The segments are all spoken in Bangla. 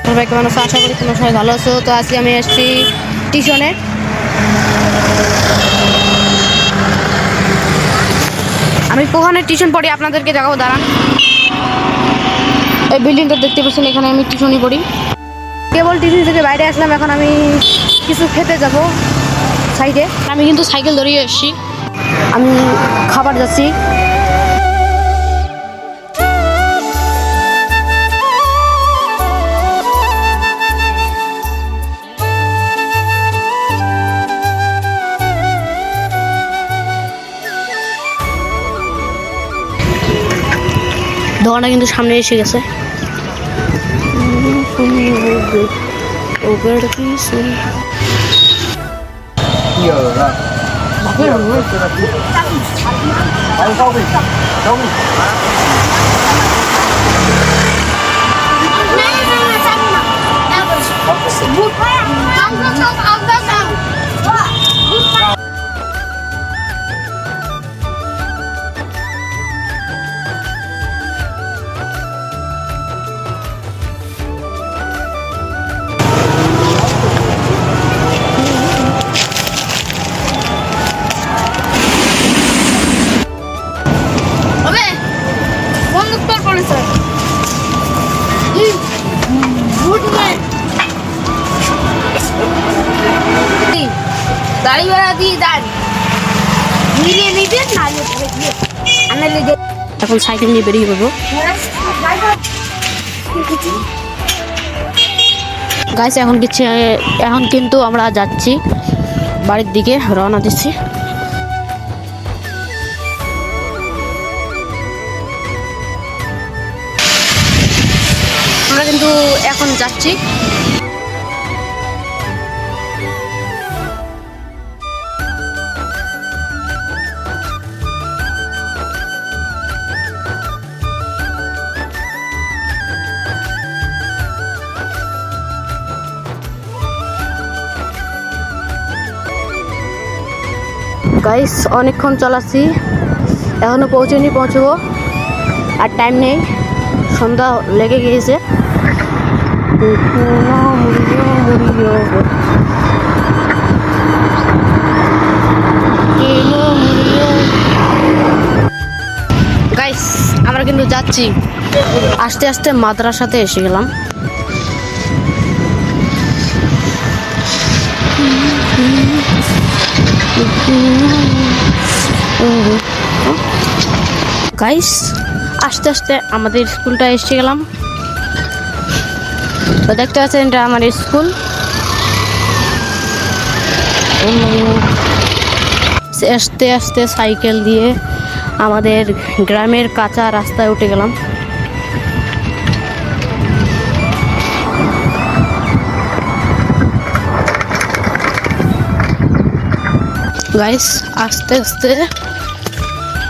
সবাই কেমন আছো? আশা করি তোমরা সবাই ভালো আছো। তো আজকে আমি এসেছি টিউশনে। আমি কোখানে টিউশন পড়ি আপনাদেরকে দেখাবো, দাঁড়ান। এই বিল্ডিংটা দেখতে পাচ্ছেন, এখানে আমি টিউশনই পড়ি। কেবল টিউশন থেকে বাইরে আসলাম, এখন আমি কিছু খেতে যাব সাইডে। আমি কিন্তু সাইকেল ধরিয়ে এসেছি, আমি খাবার যাচ্ছি। দোকানটা কিন্তু সামনে এসে গেছে। এখন সাইকেল নিয়ে বেরিয়ে পড়বো। গাইস এখন কিন্তু আমরা যাচ্ছি বাড়ির দিকে, রওনা দিচ্ছি। আমরা কিন্তু এখন যাচ্ছি। গাইস অনেকক্ষণ চালাচ্ছি, এখনো পৌঁছবো, আর টাইম নেই, সন্ধ্যা লেগে গিয়েছে। গাইস আমরা কিন্তু যাচ্ছি, আস্তে আস্তে মাদ্রাসাতে এসে গেলাম। গাইস আস্তে আস্তে আমাদের স্কুলটা এসে গেলাম। তো দেখতে পাচ্ছেন এটা আমার স্কুল। আস্তে আস্তে সাইকেল দিয়ে আমাদের গ্রামের কাঁচা রাস্তায় উঠে গেলাম। গাইস আস্তে আস্তে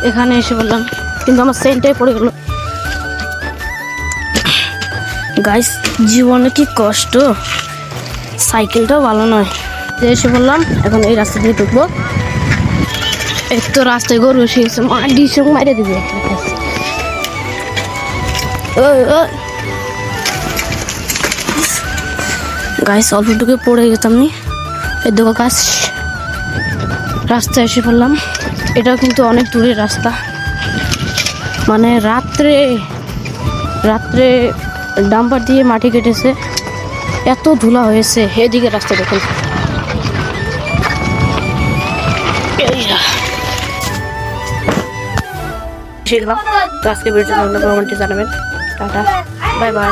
এখানে এসে বললাম, কিন্তু আমার সেন্টাই পড়ে গেল। গাইস জীবনে কি কষ্ট, সাইকেলটাও ভালো নয়। এসে বললাম এখন এই রাস্তা দিয়ে ঢুকবো। এক তো রাস্তায় গরু এসে গেছে, মাটির সঙ্গে মাইরে দিবে। গাইস অল্প ঢুকে পড়ে গেতাম নি। এই দেখো গাছ, রাস্তায় এসে পড়লাম। এটাও কিন্তু অনেক দূরের রাস্তা, মানে রাত্রে ডাম্পার দিয়ে মাটি কেটেছে, এত ধুলা হয়েছে। এদিকে রাস্তা দেখুন। আজকে ভিডিওটা জানাবেন, টাটা, বাই বাই।